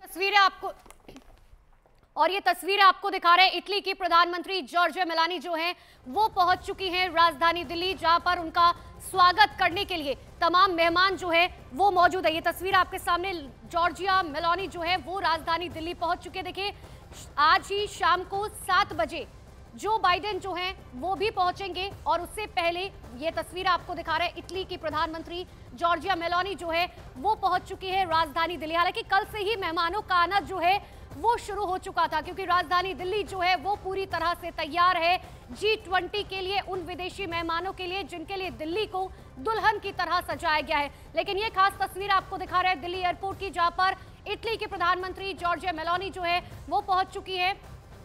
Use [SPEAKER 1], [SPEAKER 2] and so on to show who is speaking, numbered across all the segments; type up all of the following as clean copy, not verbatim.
[SPEAKER 1] तस्वीरें आपको और ये तस्वीरें आपको दिखा रहे हैं इटली की प्रधानमंत्री जॉर्जिया मेलानी जो हैं वो पहुंच चुकी हैं राजधानी दिल्ली, जहां पर उनका स्वागत करने के लिए तमाम मेहमान जो है वो मौजूद है। ये तस्वीर आपके सामने, जॉर्जिया मेलानी जो है वो राजधानी दिल्ली पहुंच चुके हैं। देखिए आज ही शाम को 7 बजे जो बाइडेन जो हैं वो भी पहुंचेंगे और उससे पहले ये तस्वीर आपको दिखा रहे हैं इटली की प्रधानमंत्री जॉर्जिया मेलानी जो है वो पहुंच चुकी है राजधानी दिल्ली। हालांकि कल से ही मेहमानों का आना जो है वो शुरू हो चुका था, क्योंकि राजधानी दिल्ली जो है वो पूरी तरह से तैयार है G20 के लिए, उन विदेशी मेहमानों के लिए जिनके लिए दिल्ली को दुल्हन की तरह सजाया गया है। लेकिन ये खास तस्वीर आपको दिखा रहे हैं दिल्ली एयरपोर्ट की, जहां पर इटली की प्रधानमंत्री जॉर्जिया मेलानी जो है वो पहुंच चुकी है।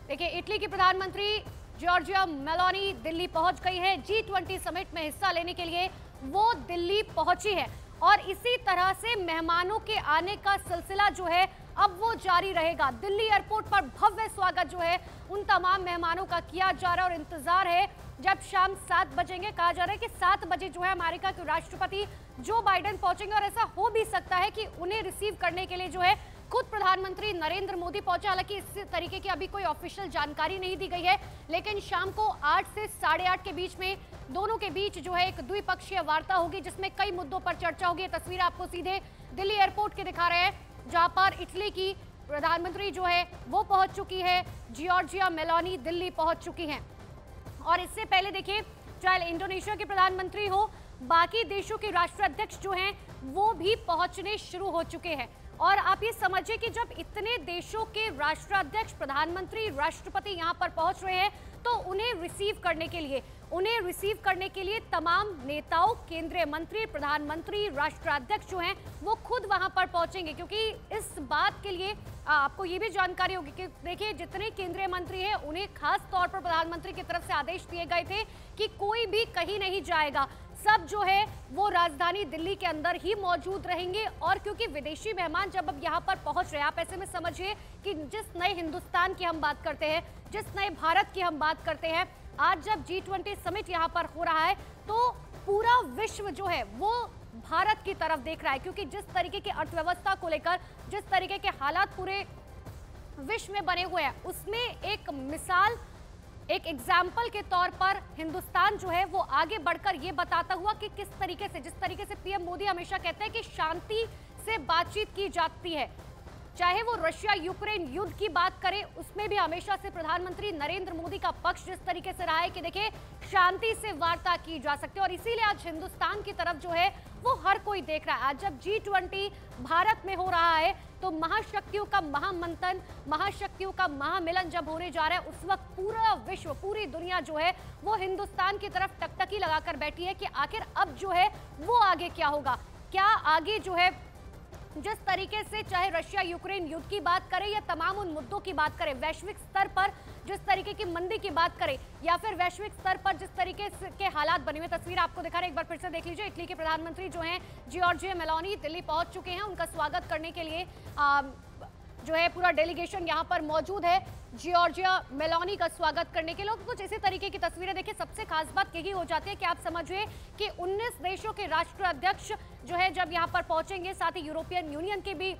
[SPEAKER 1] देखिए इटली की प्रधानमंत्री जॉर्जिया मेलानी दिल्ली पहुंच गई है। G20 समिट में हिस्सा लेने के लिए वो दिल्ली पहुंची है और इसी तरह से मेहमानों के आने का सिलसिला जो है अब वो जारी रहेगा। दिल्ली एयरपोर्ट पर भव्य स्वागत जो है उन तमाम मेहमानों का किया जा रहा है और इंतजार है जब शाम 7 बजेंगे। कहा जा रहा है कि 7 बजे जो है अमेरिका के राष्ट्रपति जो बाइडेन पहुंचेंगे और ऐसा हो भी सकता है कि उन्हें रिसीव करने के लिए जो है खुद प्रधानमंत्री नरेंद्र मोदी पहुंचे। हालांकि इस तरीके की अभी कोई ऑफिशियल जानकारी नहीं दी गई है, लेकिन शाम को 8 से 8:30 के बीच में दोनों के बीच जो है एक द्विपक्षीय वार्ता होगी जिसमें कई मुद्दों पर चर्चा होगी। तस्वीर आपको सीधे दिल्ली एयरपोर्ट के दिखा रहे हैं, जहां पर इटली की प्रधानमंत्री जो है वो पहुंच चुकी है, जॉर्जिया मेलानी दिल्ली पहुंच चुकी हैं। और इससे पहले देखिए, चाहे इंडोनेशिया के प्रधानमंत्री हो, बाकी देशों के राष्ट्राध्यक्ष जो हैं वो भी पहुंचने शुरू हो चुके हैं। और आप ये समझिए कि जब इतने देशों के राष्ट्राध्यक्ष, प्रधानमंत्री, राष्ट्रपति यहां पर पहुंच रहे हैं तो उन्हें रिसीव करने के लिए तमाम नेताओं, केंद्रीय मंत्री, प्रधानमंत्री, राष्ट्राध्यक्ष जो हैं वो खुद वहां पर पहुंचेंगे। क्योंकि इस बात के लिए आपको ये भी जानकारी होगी कि देखिए जितने केंद्रीय मंत्री हैं उन्हें खास तौर पर प्रधानमंत्री की तरफ से आदेश दिए गए थे कि कोई भी कहीं नहीं जाएगा, सब जो है वो राजधानी दिल्ली के अंदर ही मौजूद रहेंगे। और क्योंकि विदेशी मेहमान जब अब यहाँ पर पहुंच रहे हैं, आप ऐसे में समझिए कि जिस नए हिंदुस्तान की हम बात करते हैं, जिस नए भारत की हम बात करते हैं, आज जब G20 समिट यहाँ पर हो रहा है तो पूरा विश्व जो है वो भारत की तरफ देख रहा है। क्योंकि जिस तरीके की अर्थव्यवस्था को लेकर, जिस तरीके के हालात पूरे विश्व में बने हुए हैं, उसमें एक मिसाल, एक एग्जाम्पल के तौर पर हिंदुस्तान जो है वो आगे बढ़कर ये बताता हुआ कि किस तरीके से, जिस तरीके से पीएम मोदी हमेशा कहते हैं कि शांति से बातचीत की जाती है, चाहे वो रशिया यूक्रेन युद्ध की बात करें, उसमें भी हमेशा से प्रधानमंत्री नरेंद्र मोदी का पक्ष जिस तरीके से रहा है कि देखिए शांति से वार्ता की जा सकती है। और इसीलिए आज हिंदुस्तान की तरफ जो है वो हर कोई देख रहा है। आज जब G20 भारत में हो रहा है तो महाशक्तियों का महामंथन, महाशक्तियों का महामिलन जब होने जा रहा है, उस वक्त पूरा विश्व, पूरी दुनिया जो है वो हिंदुस्तान की तरफ टकटकी लगाकर बैठी है कि आखिर अब जो है वो आगे क्या होगा। क्या आगे जो है जिस तरीके से चाहे रशिया यूक्रेन युद्ध की बात करें या तमाम उन मुद्दों की बात करें, वैश्विक स्तर पर जिस तरीके की मंदी की बात करें या फिर वैश्विक स्तर पर जिस तरीके के हालात बने हुए, तस्वीर आपको दिखा रहे हैं, एक बार फिर से देख लीजिए। इटली के प्रधानमंत्री जो हैं जॉर्जिया मेलानी दिल्ली पहुंच चुके हैं। उनका स्वागत करने के लिए जो है पूरा डेलीगेशन यहाँ पर मौजूद है जॉर्जिया मेलानी का स्वागत करने के लिए। कुछ इसी तरीके की तस्वीरें देखिए। सबसे खास बात यही हो जाती है कि आप समझिए कि 19 देशों के राष्ट्राध्यक्ष जो है जब यहाँ पर पहुंचेंगे, साथ ही यूरोपियन यूनियन के भी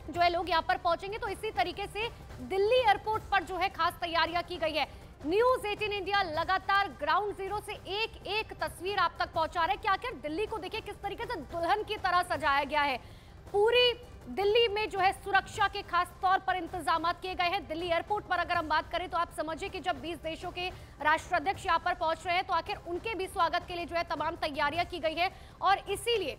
[SPEAKER 1] जो है लोग यहाँ पर पहुंचेंगे, तो इसी तरीके से दिल्ली एयरपोर्ट पर जो है खास तैयारियां की गई है। न्यूज 18 इंडिया लगातार ग्राउंड जीरो से एक एक तस्वीर आप तक पहुंचा रहे हैं कि आखिर दिल्ली को देखिए किस तरीके से दुल्हन की तरह सजाया गया है। पूरी दिल्ली में जो है सुरक्षा के खास तौर पर इंतजाम किए गए हैं। दिल्ली एयरपोर्ट पर अगर हम बात करें तो आप समझिए कि जब 20 देशों के राष्ट्राध्यक्ष यहाँ पर पहुंच रहे हैं तो आखिर उनके भी स्वागत के लिए जो है तमाम तैयारियां की गई है। और इसीलिए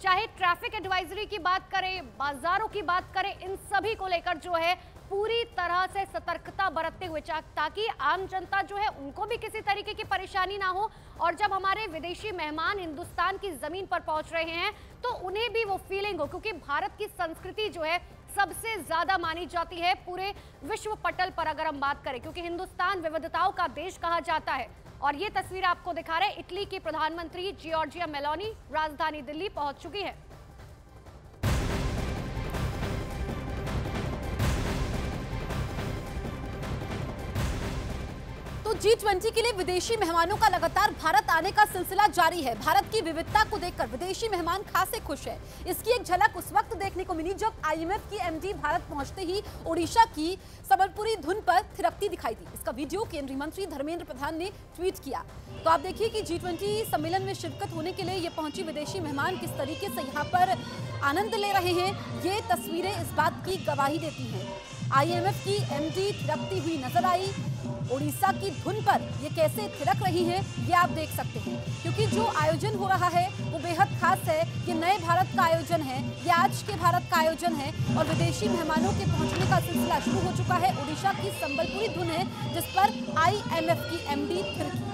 [SPEAKER 1] चाहे ट्रैफिक एडवाइजरी की बात करें, बाजारों की बात करें, इन सभी को लेकर जो है पूरी तरह से सतर्कता बरतते हुए, ताकि आम जनता जो है उनको भी किसी तरीके की परेशानी ना हो। और जब हमारे विदेशी मेहमान हिंदुस्तान की जमीन पर पहुंच रहे हैं तो उन्हें भी वो फीलिंग हो, क्योंकि भारत की संस्कृति जो है सबसे ज्यादा मानी जाती है पूरे विश्व पटल पर अगर हम बात करें, क्योंकि हिंदुस्तान विविधताओं का देश कहा जाता है। और ये तस्वीर आपको दिखा रहे हैं इटली की प्रधानमंत्री जॉर्जिया मेलानी राजधानी दिल्ली पहुंच चुकी है। तो
[SPEAKER 2] G20 के लिए विदेशी मेहमानों का लगातार भारत आने का सिलसिला जारी है। भारत की विविधता को देखकर विदेशी मेहमान खासे खुश हैं। इसकी एक झलक उस वक्त देखने को मिली जब IMF की MD भारत पहुंचते ही ओडिशा की संबलपुरी धुन पर थिरकती दिखाई दी। इसका वीडियो केंद्रीय मंत्री धर्मेंद्र प्रधान ने ट्वीट किया। तो आप देखिए कि G20 सम्मेलन में शिरकत होने के लिए ये पहुंची विदेशी मेहमान किस तरीके से यहाँ पर आनंद ले रहे हैं, ये तस्वीरें इस बात की गवाही देती हैं। IMF की MD थिरकती हुई नजर आई। ओडिशा की धुन पर ये कैसे थिरक रही हैं, ये आप देख सकते हैं, क्योंकि जो आयोजन हो रहा है वो बेहद खास है। ये नए भारत का आयोजन है, ये आज के भारत का आयोजन है और विदेशी मेहमानों के पहुंचने का सिलसिला शुरू हो चुका है। ओडिशा की संबलपुरी धुन है जिस पर IMF की MD थिरकी।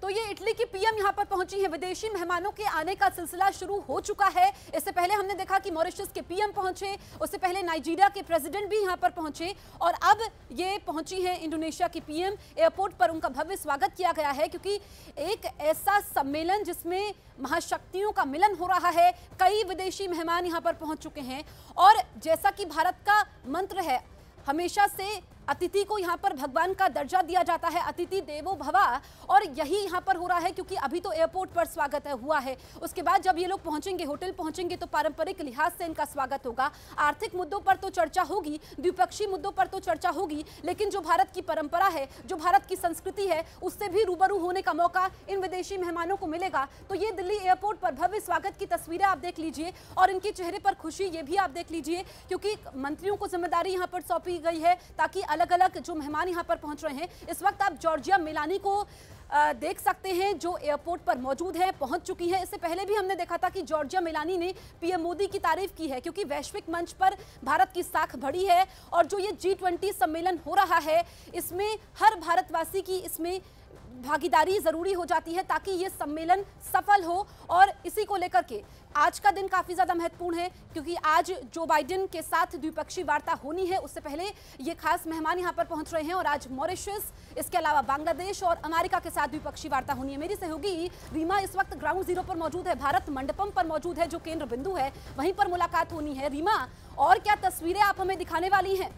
[SPEAKER 2] तो ये इटली की PM यहां पर पहुंची है। विदेशी मेहमानों के आने का सिलसिला शुरू हो चुका है। इससे पहले हमने देखा कि मॉरिशस के PM पहुंचे, उससे पहले नाइजीरिया के प्रेसिडेंट भी यहां पर पहुंचे और अब ये पहुंची है इंडोनेशिया की PM। एयरपोर्ट पर उनका भव्य स्वागत किया गया है, क्योंकि एक ऐसा सम्मेलन जिसमें महाशक्तियों का मिलन हो रहा है। कई विदेशी मेहमान यहां पर पहुंच चुके हैं और जैसा कि भारत का मंत्र है, हमेशा से अतिथि को यहाँ पर भगवान का दर्जा दिया जाता है, अतिथि देवो भवा, और यही यहाँ पर हो रहा है क्योंकि अभी तो एयरपोर्ट पर स्वागत हुआ है। उसके बाद जब ये लोग पहुंचेंगे, होटल पहुंचेंगे, तो पारंपरिक लिहाज से इनका स्वागत होगा। आर्थिक मुद्दों पर तो चर्चा होगी, द्विपक्षीय मुद्दों पर तो चर्चा होगी, लेकिन जो भारत की परंपरा है, जो भारत की संस्कृति है, उससे भी रूबरू होने का मौका इन विदेशी मेहमानों को मिलेगा। तो ये दिल्ली एयरपोर्ट पर भव्य स्वागत की तस्वीरें आप देख लीजिए और इनके चेहरे पर खुशी ये भी आप देख लीजिए, क्योंकि मंत्रियों को जिम्मेदारी यहाँ पर सौंपी गई है ताकि अलग अलग जो मेहमान यहां पर पहुंच रहे हैं। इस वक्त आप जॉर्जिया मेलानी को देख सकते हैं जो एयरपोर्ट पर मौजूद है, पहुंच चुकी है। इससे पहले भी हमने देखा था कि जॉर्जिया मेलानी ने PM मोदी की तारीफ की है, क्योंकि वैश्विक मंच पर भारत की साख बढ़ी है और जो ये G20 सम्मेलन हो रहा है, इसमें हर भारतवासी की इसमें भागीदारी जरूरी हो जाती है ताकि ये सम्मेलन सफल हो। और इसी को लेकर के आज का दिन काफी ज्यादा महत्वपूर्ण है, क्योंकि आज जो बाइडेन के साथ द्विपक्षीय वार्ता होनी है, उससे पहले ये खास मेहमान यहां पर पहुंच रहे हैं और आज मॉरिशस, इसके अलावा बांग्लादेश और अमेरिका के साथ द्विपक्षीय वार्ता होनी है। मेरी सहयोगी रीमा इस वक्त ग्राउंड जीरो पर मौजूद है, भारत मंडपम पर मौजूद है जो केंद्र बिंदु है, वहीं पर मुलाकात होनी है। रीमा, और क्या तस्वीरें आप हमें दिखाने वाली हैं?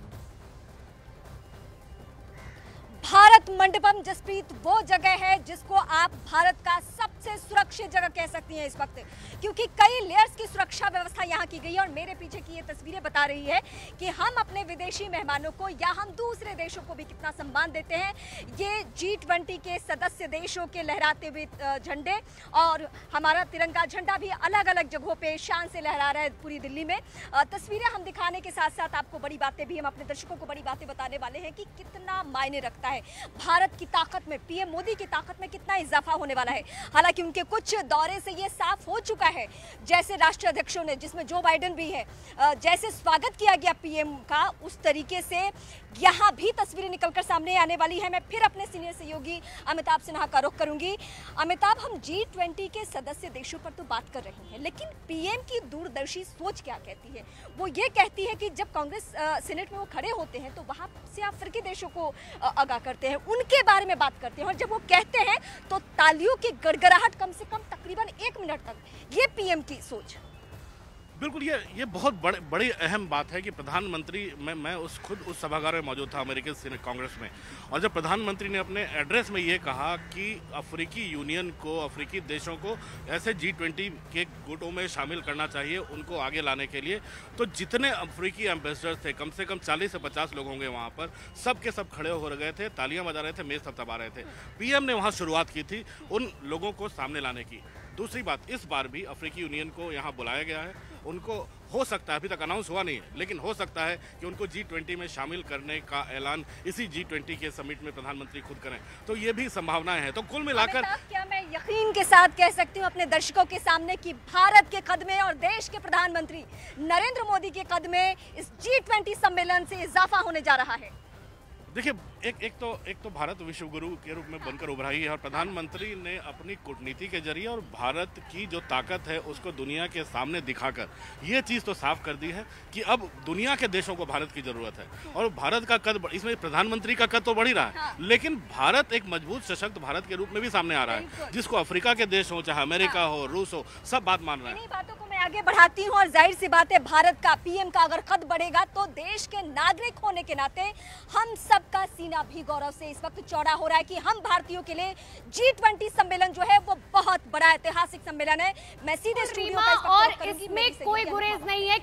[SPEAKER 3] भारत मंडपम जसप्रीत वो जगह है जिसको आप भारत का सबसे सुरक्षित जगह कह सकती हैं इस वक्त, क्योंकि कई लेयर्स की सुरक्षा व्यवस्था यहाँ की गई है। और मेरे पीछे की ये तस्वीरें बता रही है कि हम अपने विदेशी मेहमानों को या हम दूसरे देशों को भी कितना सम्मान देते हैं। ये G20 के सदस्य देशों के लहराते हुए झंडे और हमारा तिरंगा झंडा भी अलग अलग जगहों पे शान से लहरा रहा है पूरी दिल्ली में। तस्वीरें हम दिखाने के साथ साथ आपको बड़ी बातें भी, हम अपने दर्शकों को बड़ी बातें बताने वाले हैं कि कितना मायने रखता है भारत की ताकत में, PM मोदी की ताकत में कितना इजाफा होने वाला है। हालांकि उनके कुछ दौरे से ये साफ हो चुका है, जैसे राष्ट्राध्यक्षों ने, जिसमें जो बाइडेन भी है, जैसे स्वागत किया गया PM का, उस तरीके से यहाँ भी तस्वीरें निकलकर सामने आने वाली है। मैं फिर अपने सीनियर सहयोगी अमिताभ सिन्हा का रुख करूंगी। अमिताभ, हम G20 के सदस्य देशों पर तो बात कर रहे हैं, लेकिन PM की दूरदर्शी सोच क्या कहती है? वो ये कहती है कि जब कांग्रेस सीनेट में वो खड़े होते हैं तो वहां से अफ्रीकी देशों को आगाह करते हैं, उनके बारे में बात करते हैं, और जब वो कहते हैं तो तालियों की गड़गड़ाहट कम से कम तकरीबन 1 मिनट तक। ये PM की सोच।
[SPEAKER 4] बिल्कुल, ये बहुत बड़ी अहम बात है कि प्रधानमंत्री, मैं खुद उस सभागार में मौजूद था अमेरिकन सीनेट कांग्रेस में, और जब प्रधानमंत्री ने अपने एड्रेस में ये कहा कि अफ्रीकी यूनियन को, अफ्रीकी देशों को ऐसे G20 के गुटों में शामिल करना चाहिए, उनको आगे लाने के लिए, तो जितने अफ्रीकी एम्बेसडर थे, कम से कम 40 से 50 लोग होंगे वहाँ पर, सब के सब खड़े हो गए थे, तालियां बजा रहे थे, मेज थपथपा रहे थे। PM ने वहाँ शुरुआत की थी उन लोगों को सामने लाने की। दूसरी बात, इस बार भी अफ्रीकी यूनियन को यहाँ बुलाया गया है। उनको हो सकता है, अभी तक अनाउंस हुआ नहीं है, लेकिन हो सकता है कि उनको G20 में शामिल करने का ऐलान इसी G20 के समिट में प्रधानमंत्री खुद करें, तो ये भी संभावनाएं हैं। तो कुल मिलाकर
[SPEAKER 3] क्या मैं यकीन के साथ कह सकती हूँ अपने दर्शकों के सामने कि भारत के कदमे और देश के प्रधानमंत्री नरेंद्र मोदी के कदमे इस G20 सम्मेलन से इजाफा होने जा रहा है?
[SPEAKER 4] देखिए, एक तो भारत विश्व गुरु के रूप में बनकर उभरा ही है, और प्रधानमंत्री ने अपनी कूटनीति के जरिए और भारत की जो ताकत है उसको दुनिया के सामने दिखाकर ये चीज़ तो साफ कर दी है कि अब दुनिया के देशों को भारत की जरूरत है। और भारत का कद, इसमें प्रधानमंत्री का कद तो बढ़ ही रहा है, लेकिन भारत एक मजबूत सशक्त भारत के रूप में भी सामने आ रहा है, जिसको अफ्रीका के देश हो, चाहे अमेरिका हो, रूस हो, सब बात मान रहे हैं।
[SPEAKER 3] बातों को मैं आगे बढ़ाती हूँ, और जाहिर सी बात है, भारत का पीएम का अगर कद बढ़ेगा तो देश के नागरिक होने के नाते हम सबका सीना भी गौरव से इस वक्त चौड़ा हो रहा है कि हम भारतीयों के लिए G20 सम्मेलन जो है वो बहुत बड़ा ऐतिहासिक सम्मेलन है। मैं सीधे स्टूडियो का
[SPEAKER 1] और इसमें कोई गुरेज नहीं है।